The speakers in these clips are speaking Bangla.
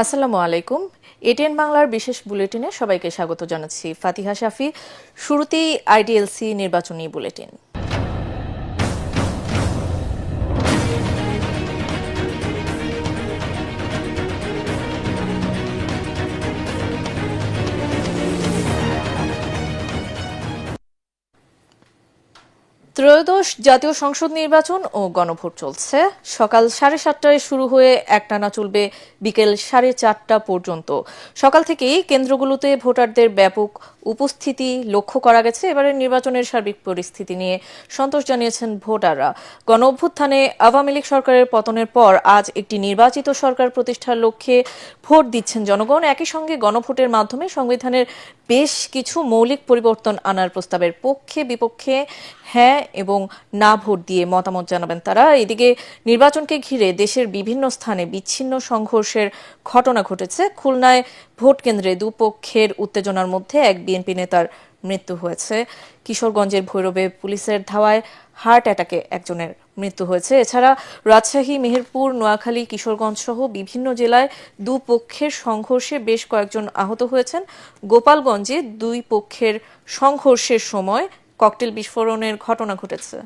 আসসালামু আলাইকুম। এটিএন বাংলার বিশেষ বুলেটিনে সবাইকে স্বাগত জানাচ্ছি। ফাতিহা শাফি। শুরুতেই আইডিএলসি নির্বাচনী বুলেটিন। ত্রয়োদশ জাতীয় সংসদ নির্বাচন ও গণভোট চলছে। সকাল 7:30টায় শুরু হয়ে একটানা চলবে বিকেল 4:30টা পর্যন্ত। সকাল থেকেই কেন্দ্রগুলোতে ভোটারদের ব্যাপক উপস্থিতি লক্ষ্য করা গেছে। এবারের নির্বাচনের সার্বিক পরিস্থিতি নিয়ে সন্তোষ জানিয়েছেন ভোটাররা। গণ অভ্যুত্থানে আওয়ামী লীগ সরকারের পতনের পর আজ একটি নির্বাচিত সরকার প্রতিষ্ঠার লক্ষ্যে ভোট দিচ্ছেন জনগণ। একই সঙ্গে গণভোটের মাধ্যমে সংবিধানের বেশ কিছু মৌলিক পরিবর্তন আনার প্রস্তাবের পক্ষে বিপক্ষে হ্যাঁ এবং না ভোট দিয়ে মতামত জানাবেন তারা। এদিকে নির্বাচনকে ঘিরে দেশের বিভিন্ন স্থানে বিচ্ছিন্ন সংঘর্ষের ঘটনা ঘটেছে। খুলনায় ভোট কেন্দ্রে দুপক্ষের উত্তেজনার মধ্যে এক বিএনপি নেতার মৃত্যু হয়েছে। কিশোরগঞ্জের ভৈরবে পুলিশের ধাওয়ায় হার্ট অ্যাটাকে একজনের মৃত্যু হয়েছে। এছাড়া রাজশাহী, মেহেরপুর, নোয়াখালী, কিশোরগঞ্জ সহ বিভিন্ন জেলায় দুপক্ষের সংঘর্ষে বেশ কয়েকজন আহত হয়েছেন। গোপালগঞ্জে দুই পক্ষের সংঘর্ষের সময় ককটেল বিস্ফোরণের ঘটনা ঘটেছে।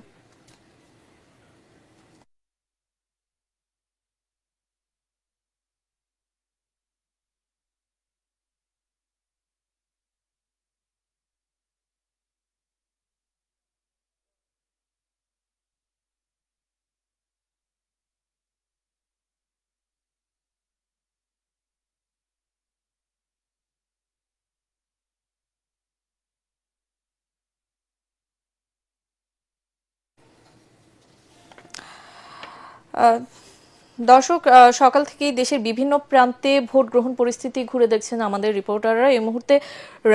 দর্শক, সকাল থেকেই দেশের বিভিন্ন প্রান্তে ভোট গ্রহণ পরিস্থিতি ঘুরে দেখছেন আমাদের রিপোর্টাররা। এই মুহূর্তে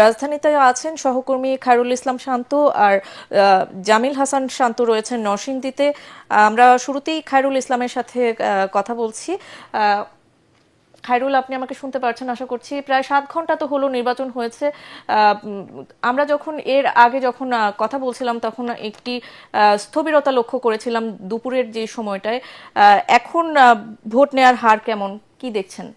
রাজধানীতে আছেন সহকর্মী খায়রুল ইসলাম শান্ত আর জামিল হাসান শান্ত রয়েছেন নরসিংদীতে। আমরা শুরুতেই খায়রুল ইসলামের সাথে কথা বলছি। খায়রুল, আপনি আমাকে শুনতে পারছেন আশা করছি। প্রায় 7 ঘন্টা তো হলো নির্বাচন হয়েছে। আমরা যখন এর আগে কথা বলছিলাম তখন একটি স্থবিরতা লক্ষ্য করেছিলাম দুপুরের যে সময়টায়। এখন ভোট নেয়ার হার কেমন, কি দেখছেন?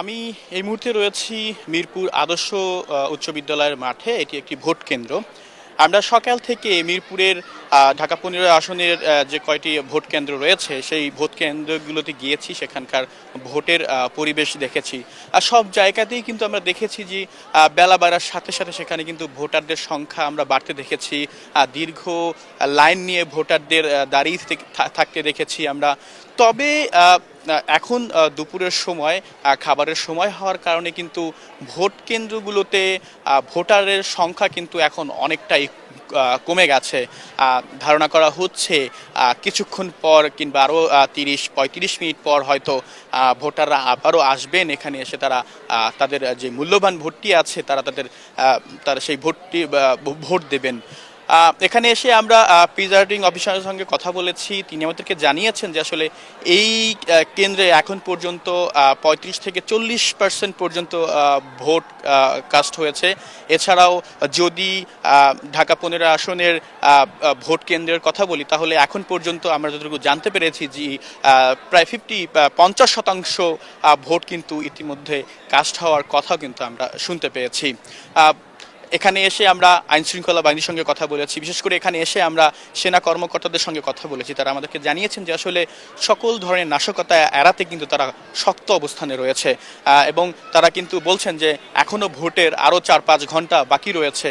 আমি এই মুহূর্তে রয়েছি মিরপুর আদর্শ উচ্চ বিদ্যালয়ের মাঠে। এটি একটি ভোট কেন্দ্র। আমরা সকাল থেকে মিরপুরের ঢাকা 15 আসনের যে কয়টি ভোট কেন্দ্র রয়েছে সেই ভোট কেন্দ্রগুলোতে গিয়েছি, সেখানকার ভোটের পরিবেশ দেখেছি। আর সব জায়গাতেই কিন্তু আমরা দেখেছি যে বেলা বাড়ার সাথে সাথে সেখানে কিন্তু ভোটারদের সংখ্যা আমরা বাড়তে দেখেছি। দীর্ঘ লাইন নিয়ে ভোটারদের দাঁড়িয়ে থাকতে দেখেছি আমরা। তবে এখন দুপুরের সময় খাবারের সময় হওয়ার কারণে কিন্তু ভোট কেন্দ্রগুলোতে ভোটারের সংখ্যা কিন্তু এখন অনেকটাই কমে গেছে। ধারণা করা হচ্ছে কিছুক্ষণ পর কিংবা আরও 30-35 মিনিট পর হয়তো ভোটাররা আবারও আসবেন এখানে এসে তারা তাদের যে মূল্যবান ভোটটি আছে তারা সেই ভোটটি ভোট দেবেন। এখানে এসে আমরা প্রিজাইডিং অফিসারের সঙ্গে কথা বলেছি। তিনি আমাদেরকে জানিয়েছেন যে আসলে এই কেন্দ্রে এখন পর্যন্ত 35 থেকে 40% পর্যন্ত ভোট কাস্ট হয়েছে। এছাড়াও যদি ঢাকা 15 আসনের ভোট কেন্দ্রের কথা বলি তাহলে এখন পর্যন্ত আমরা যতটুকু জানতে পেরেছি যে প্রায় 50% ভোট কিন্তু ইতিমধ্যে কাস্ট হওয়ার কথা কিন্তু আমরা শুনতে পেয়েছি। এখানে এসে আমরা আইন শৃঙ্খলা বাহিনীর সঙ্গে কথা বলেছি। বিশেষ করে এখানে এসে আমরা সেনা কর্মকর্তাদের সঙ্গে কথা বলেছি। তারা আমাদেরকে জানিয়েছেন যে আসলে সকল ধরনের নাশকতা এড়াতে কিন্তু তারা শক্ত অবস্থানে রয়েছে এবং তারা কিন্তু বলছেন যে এখনও ভোটের আরও 4-5 ঘন্টা বাকি রয়েছে।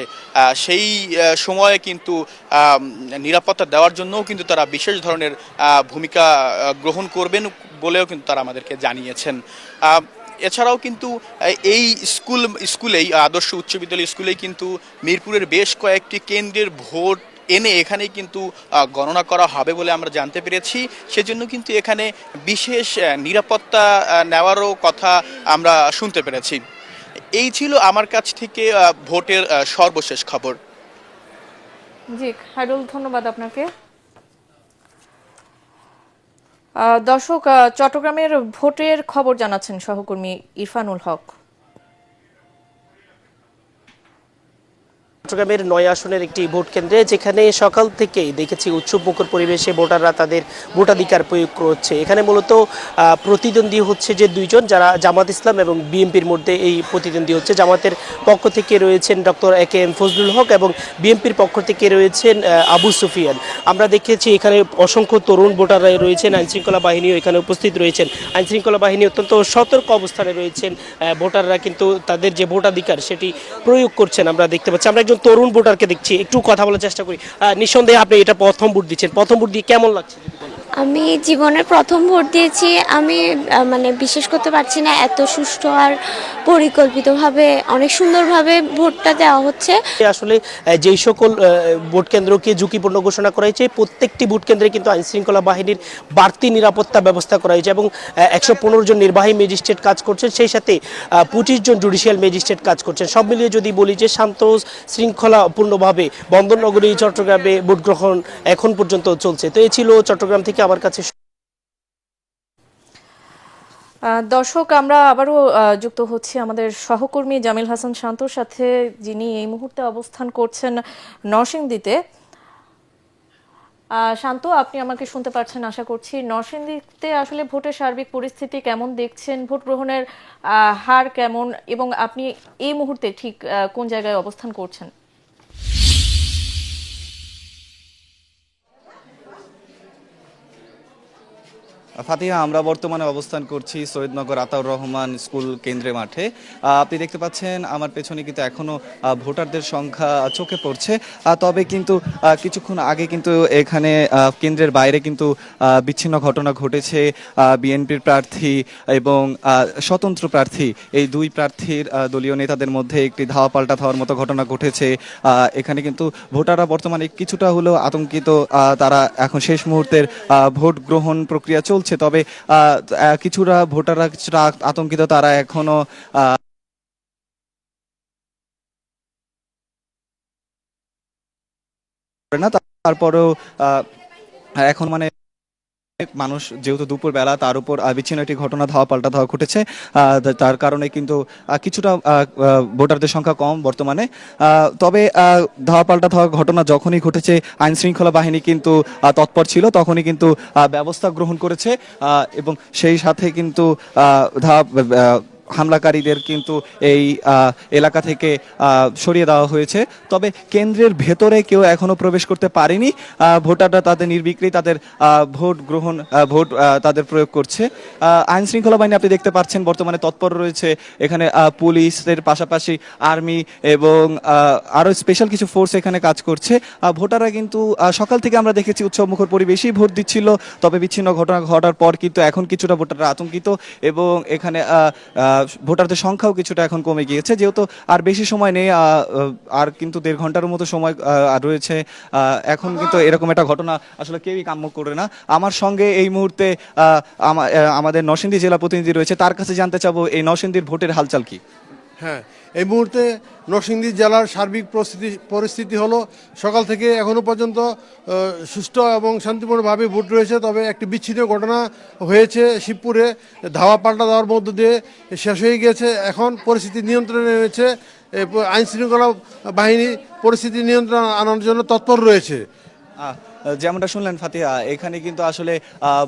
সেই সময়ে কিন্তু নিরাপত্তা দেওয়ার জন্যও কিন্তু তারা বিশেষ ধরনের ভূমিকা গ্রহণ করবেন বলেও কিন্তু তারা আমাদেরকে জানিয়েছেন। এছাড়াও কিন্তু এই স্কুলেই আদর্শ উচ্চ বিদ্যালয় স্কুলেই কিন্তু মিরপুরের বেশ কয়েকটি কেন্দ্রের ভোট এনে এখানেই কিন্তু গণনা করা হবে বলে আমরা জানতে পেরেছি। সেজন্য কিন্তু এখানে বিশেষ নিরাপত্তা নেওয়ারও কথা আমরা শুনতে পেরেছি। এই ছিল আমার কাছ থেকে ভোটের সর্বশেষ খবর। জি খায়রুল, ধন্যবাদ আপনাকে। দর্শক, চট্টগ্রামের ভোটের খবর জানাচ্ছেন সহকর্মী ইরফানুল হক। চট্টগ্রামের ৯ আসনের একটি ভোট কেন্দ্রে যেখানে সকাল থেকেই দেখেছি উৎসবমুখর পরিবেশে ভোটাররা তাদের ভোটাধিকার প্রয়োগ করছে। এখানে মূলত প্রতিদ্বন্দ্বী হচ্ছে যে দুইজন, যারা জামাত ইসলাম এবং বিএনপির মধ্যে এই প্রতিদ্বন্দ্বী হচ্ছে। জামাতের পক্ষ থেকে রয়েছেন ডক্টর AK ফজলুল হক এবং বিএনপির পক্ষ থেকে রয়েছেন আবু সুফিয়ান। আমরা দেখেছি এখানে অসংখ্য তরুণ ভোটাররা রয়েছেন, আইনশৃঙ্খলা বাহিনীও এখানে উপস্থিত রয়েছেন। আইনশৃঙ্খলা বাহিনী অত্যন্ত সতর্ক অবস্থানে রয়েছেন। ভোটাররা কিন্তু তাদের যে ভোটাধিকার সেটি প্রয়োগ করছেন আমরা দেখতে পাচ্ছি। আমরা একজন তরুণ ভোটারকে দেখছি, একটু কথা বলার চেষ্টা করি। নিঃসন্দেহে আপনি এটা প্রথম ভোট দিচ্ছেন, প্রথম ভোট দিয়ে কেমন লাগছে? আমি জীবনের প্রথম ভোট দিয়েছি। আমি মানে বিশ্বাস করতে পারছি না, এত সুষ্ঠু আর পরিকল্পিতভাবে অনেক সুন্দরভাবে ভোটটা দেওয়া হচ্ছে। আসলে যেই সকল ভোট কেন্দ্রকে ঝুঁকিপূর্ণ ঘোষণা করা হয়েছে, প্রত্যেকটি ভোট কেন্দ্রে কিন্তু আইনশৃঙ্খলা বাহিনীর বাড়তি নিরাপত্তা ব্যবস্থা করা হয়েছে এবং 115 জন নির্বাহী ম্যাজিস্ট্রেট কাজ করছেন, সেই সাথে 25 জন জুডিশিয়াল ম্যাজিস্ট্রেট কাজ করছেন। সব মিলিয়ে যদি বলি যে শান্ত শৃঙ্খলাপূর্ণভাবে বন্দরনগরী চট্টগ্রামে ভোট গ্রহণ এখন পর্যন্ত চলছে। তো এই ছিল চট্টগ্রাম থেকে আমার কাছে। দর্শক, আমরা আবারও যুক্ত হচ্ছি আমাদের সহকর্মী জামিল হাসান শান্তর সাথে, যিনি এই মুহূর্তে অবস্থান করছেন নরসিংদীতে। শান্ত, আপনি আমাকে শুনতে পাচ্ছেন আশা করছি। নরসিংদীতে আসলে ভোটের সার্বিক পরিস্থিতি কেমন দেখছেন, ভোট গ্রহণের হার কেমন, এবং আপনি এই মুহূর্তে ঠিক কোন জায়গায় অবস্থান করছেন? ফাতিহা, আমরা বর্তমানে অবস্থান করছি সৈয়দনগর আতাউর রহমান স্কুল কেন্দ্রে মাঠে। আপনি দেখতে পাচ্ছেন আমার পেছনে কিন্তু এখনো ভোটারদের সংখ্যা চোখে পড়ছে। তবে কিন্তু কিছুক্ষণ আগে কিন্তু এখানে কেন্দ্রের বাইরে কিন্তু বিচ্ছিন্ন ঘটনা ঘটেছে। বিএনপির প্রার্থী এবং স্বতন্ত্র প্রার্থী, এই দুই প্রার্থীর দলীয় নেতাদের মধ্যে একটি ধাওয়া পাল্টা ধাওয়ার মতো ঘটনা ঘটেছে। এখানে কিন্তু ভোটাররা বর্তমানে কিছুটা হলেও আতঙ্কিত। তারা এখন শেষ মুহূর্তের ভোট গ্রহণ প্রক্রিয়া চলছে, তবে কিছুটা ভোটাররা কিছুটা আতঙ্কিত। তারা এখনো না, তারপরেও এখন মানে মানুষ যেহেতু দুপুর বেলা, তার উপর বিচ্ছিন্ন একটি ঘটনা ধাওয়া পাল্টা ধাওয়া ঘটেছে, তার কারণে কিন্তু কিছুটা ভোটারদের সংখ্যা কম বর্তমানে। তবে ধাওয়া পাল্টা ধাওয়া ঘটনা যখনই ঘটেছে আইন শৃঙ্খলা বাহিনী কিন্তু তৎপর ছিল, তখনই কিন্তু ব্যবস্থা গ্রহণ করেছে এবং সেই সাথে কিন্তু হামলাকারীদের কিন্তু এই এলাকা থেকে সরিয়ে দেওয়া হয়েছে। তবে কেন্দ্রের ভেতরে কেউ এখনো প্রবেশ করতে পারেনি। ভোটাররা তাদের নির্বিঘ্নেই তাদের ভোট গ্রহণ ভোট তাদের প্রয়োগ করছে। আইন শৃঙ্খলা বাহিনী আপনি দেখতে পাচ্ছেন বর্তমানে তৎপর রয়েছে। এখানে পুলিশের পাশাপাশি আর্মি এবং আরও স্পেশাল কিছু ফোর্স এখানে কাজ করছে। ভোটাররা কিন্তু সকাল থেকে আমরা দেখেছি উৎসবমুখর পরিবেশেই ভোট দিচ্ছিল, তবে বিচ্ছিন্ন ঘটনা ঘটার পর কিন্তু এখন কিছুটা ভোটাররা আতঙ্কিত এবং এখানে ভোটারদের সংখ্যাও কিছুটা এখন কমে গিয়েছে, যেহেতু আর বেশি সময় নেই, আর কিন্তু 1.5 ঘন্টার মতো সময় রয়েছে। এখন কিন্তু এরকম একটা ঘটনা আসলে কেউই কাম্য করে না। আমার সঙ্গে এই মুহূর্তে আমাদের নরসিংদী জেলা প্রতিনিধি রয়েছে, তার কাছে জানতে চাবো এই নরসিংদীর ভোটের হালচাল কি। হ্যাঁ, এই মুহূর্তে নরসিংদী জেলার সার্বিক পরিস্থিতি হলো সকাল থেকে এখনো পর্যন্ত সুষ্ঠু এবং শান্তিপূর্ণভাবে ভোট রয়েছে। তবে একটি বিচ্ছিন্ন ঘটনা হয়েছে শিবপুরে, ধাওয়া পাল্টা দেওয়ার মধ্য দিয়ে শেষ হয়ে গিয়েছে। এখন পরিস্থিতি নিয়ন্ত্রণে রয়েছে। আইন শৃঙ্খলা বাহিনী পরিস্থিতি নিয়ন্ত্রণ আনার জন্য তৎপর রয়েছে। যেমনটা শুনলেন ফাতিহা, এখানে কিন্তু আসলে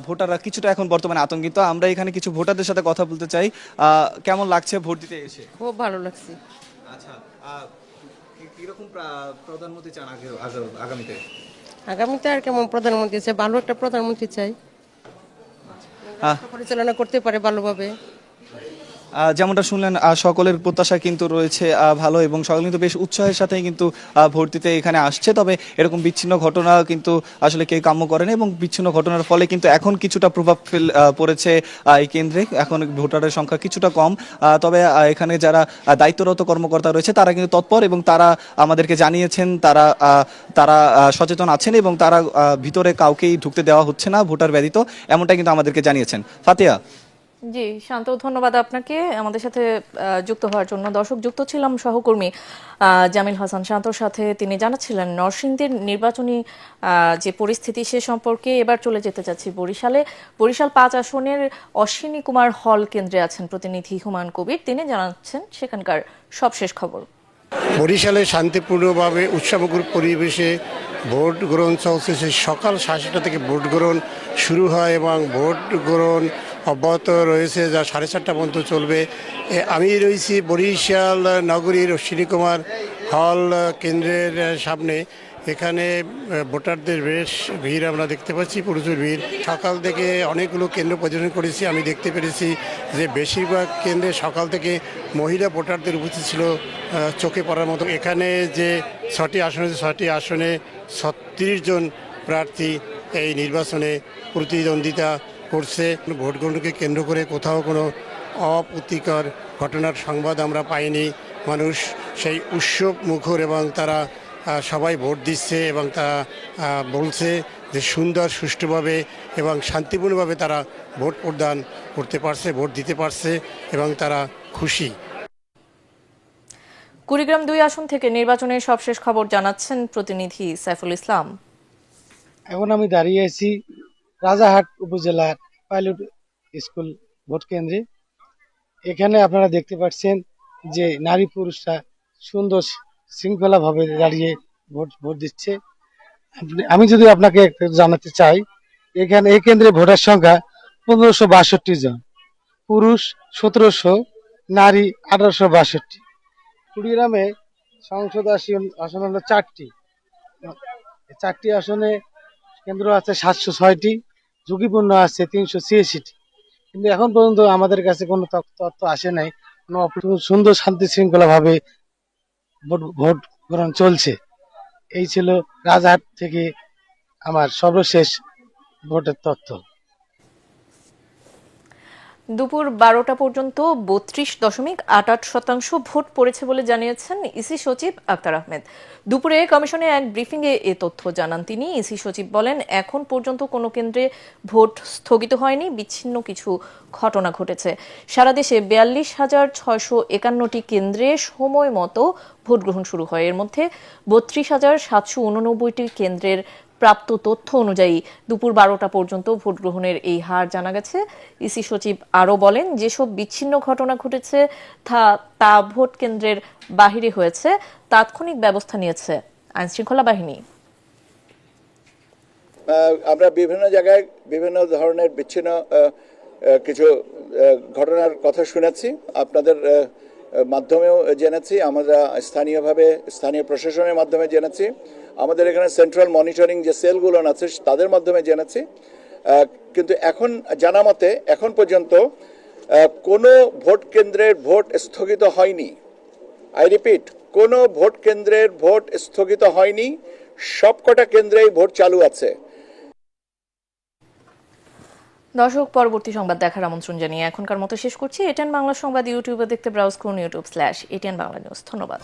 ভোটাররা কিছুটা এখন বর্তমানে আতঙ্কিত। আমরা এখানে কিছু ভোটারদের সাথে কথা বলতে চাই। কেমন লাগছে ভোট দিতে এসে? খুব ভালো লাগছে। আচ্ছা, কিরকম প্রধানমন্ত্রী চান আগামীতে? আগামীতে আর কেমন প্রধানমন্ত্রী চাই? ভালো একটা প্রধানমন্ত্রী চাই, পরিচালনা করতে পারে ভালোভাবে। যেমনটা শুনলেন, সকলের প্রত্যাশা কিন্তু রয়েছে ভালো, এবং সকলে কিন্তু বেশ উৎসাহের সাথে কিন্তু ভোট দিতে এখানে আসছে। তবে এরকম বিচ্ছিন্ন ঘটনা কিন্তু আসলে কেউ কাম্য করেনি, এবং বিচ্ছিন্ন ঘটনার ফলে কিন্তু এখন কিছুটা প্রভাব পড়েছে এই কেন্দ্রে। এখন ভোটারের সংখ্যা কিছুটা কম, তবে এখানে যারা দায়িত্বরত কর্মকর্তা রয়েছে তারা কিন্তু তৎপর, এবং তারা আমাদেরকে জানিয়েছেন তারা সচেতন আছেন এবং তারা ভিতরে কাউকেই ঢুকতে দেওয়া হচ্ছে না ভোটার ব্যতীত, এমনটা কিন্তু আমাদেরকে জানিয়েছেন। ফাতিহা। জি শান্ত, ধন্যবাদ আপনাকে আমাদের সাথে যুক্ত হওয়ার জন্য। দর্শক, যুক্ত ছিলাম সহকর্মী জামিল হাসান শান্তর সাথে। তিনি জানাচ্ছিলেন নরসিংদীর নির্বাচনী যে পরিস্থিতি সে সম্পর্কে। এবার চলে যেতে চাচ্ছি বরিশালে। বরিশাল 5 আসনের অশ্বিনী কুমার হল কেন্দ্রে আছেন প্রতিনিধি হুমায়ুন কবির। তিনি জানাচ্ছেন সেখানকার সবশেষ খবর। বরিশালে শান্তিপূর্ণভাবে উৎসবমুখর পরিবেশে ভোট গ্রহণ চলছে। সেই সকাল 7:30 থেকে ভোট গ্রহণ শুরু হয় এবং ভোট গ্রহণ অব্যাহত রয়েছে, যা 4:30 পর্যন্ত চলবে। আমি রয়েছি বরিশাল নগরীর অশ্বিনী কুমার হল কেন্দ্রের সামনে। এখানে ভোটারদের বেশ ভিড় আমরা দেখতে পাচ্ছি, প্রচুর ভিড়। সকাল থেকে অনেকগুলো কেন্দ্র পর্যবেক্ষণ করেছি, আমি দেখতে পেরেছি যে বেশিরভাগ কেন্দ্রে সকাল থেকে মহিলা ভোটারদের উপস্থিত ছিল চোখে পড়ার মতো। এখানে যে 6টি আসন আছে, 6টি আসনে 36 জন প্রার্থী এই নির্বাচনে প্রতিদ্বন্দ্বিতা করছে। ভোট গ্রহণকে কেন্দ্র করে কোথাও কোনো অপ্রীতিকর ঘটনার সংবাদ আমরা পাইনি। মানুষ সেই উৎসব মুখর এবং তারা সবাই ভোট দিচ্ছে এবং তারা বলছে যে সুন্দর সুষ্ঠুভাবে এবং শান্তিপূর্ণভাবে তারা ভোট প্রদান করতে পারছে, ভোট দিতে পারছে এবং তারা খুশি। কুড়িগ্রাম 2 আসন থেকে নির্বাচনের সবশেষ খবর জানাচ্ছেন প্রতিনিধি সাইফুল ইসলাম। এখন আমি দাঁড়িয়ে আছি রাজারহাট উপজেলার পাইলট স্কুল ভোট কেন্দ্রে। এখানে আপনারা দেখতে পাচ্ছেন যে নারী পুরুষরা সুন্দর শৃঙ্খলাভাবে দাঁড়িয়ে ভোট দিচ্ছে। আমি যদি আপনাকে একটু জানাতে চাই, এখানে এই কেন্দ্রে ভোটার সংখ্যা 1562 জন, পুরুষ 1700, নারী 1862। কুড়িগ্রামে সংসদ আসন হলো 4টি। 4টি আসনে কেন্দ্র আছে 706টি, ঝুঁকিপূর্ণ আছে 386টি। কিন্তু এখন পর্যন্ত আমাদের কাছে কোনো তথ্য আসে নাই। সুন্দর শান্তি শৃঙ্খলা ভাবে ভোট গ্রহণ চলছে। এই ছিল রাজারহাট থেকে আমার সর্বশেষ ভোটের তথ্য। দুপুর 12টা পর্যন্ত 32.88% ভোট পড়েছে বলে জানিয়েছেন ইসি সচিব আক্তার আহমেদ। দুপুরে কমিশনে এক ব্রিফিংয়ে এ তথ্য জানান তিনি। ইসি সচিব বলেন, এখন পর্যন্ত কোনো কেন্দ্রে ভোট স্থগিত হয়নি, বিচ্ছিন্ন কিছু ঘটনা ঘটেছে। সারা দেশে 42,651টি কেন্দ্রে সময় মতো ভোট গ্রহণ শুরু হয়। এর মধ্যে 32,789টি কেন্দ্রের প্রাপ্ত তথ্য অনুযায়ী দুপুর 12টা পর্যন্ত ভোট গ্রহণের এই হার জানা গেছে। ইসি সচিব আরও বলেন, যেসব বিচ্ছিন্ন ঘটনা ঘটেছে তা ভোট কেন্দ্রের বাহিরে হয়েছে, তাৎক্ষণিক ব্যবস্থা নিয়েছে আইনশৃঙ্খলা বাহিনী। আমরা বিভিন্ন জায়গায় বিভিন্ন ধরনের বিচ্ছিন্ন কিছু ঘটনার কথা শুনেছি, আপনাদের মাধ্যমেও জেনেছি, আমরা স্থানীয় প্রশাসনের মাধ্যমে জেনেছি, আমাদের এখানে সেন্ট্রাল মনিটরিং যে সেলগুলো আছে তাদের মাধ্যমে জেনেছি। কিন্তু এখন জানা মতে এখন পর্যন্ত কোনো ভোট কেন্দ্রের ভোট স্থগিত হয়নি। আই রিপিট, কোনো ভোট কেন্দ্রের ভোট স্থগিত হয়নি, সবকটা কেন্দ্রেই ভোট চালু আছে। দর্শক, পরবর্তী সংবাদ দেখার আমন্ত্রণ জানিয়ে এখনকার মতো শেষ করছি। এটিএন বাংলা সংবাদ ইউটিউবে দেখতে ব্রাউজ করুন youtube/ATN বাংলা নিউজ। ধন্যবাদ।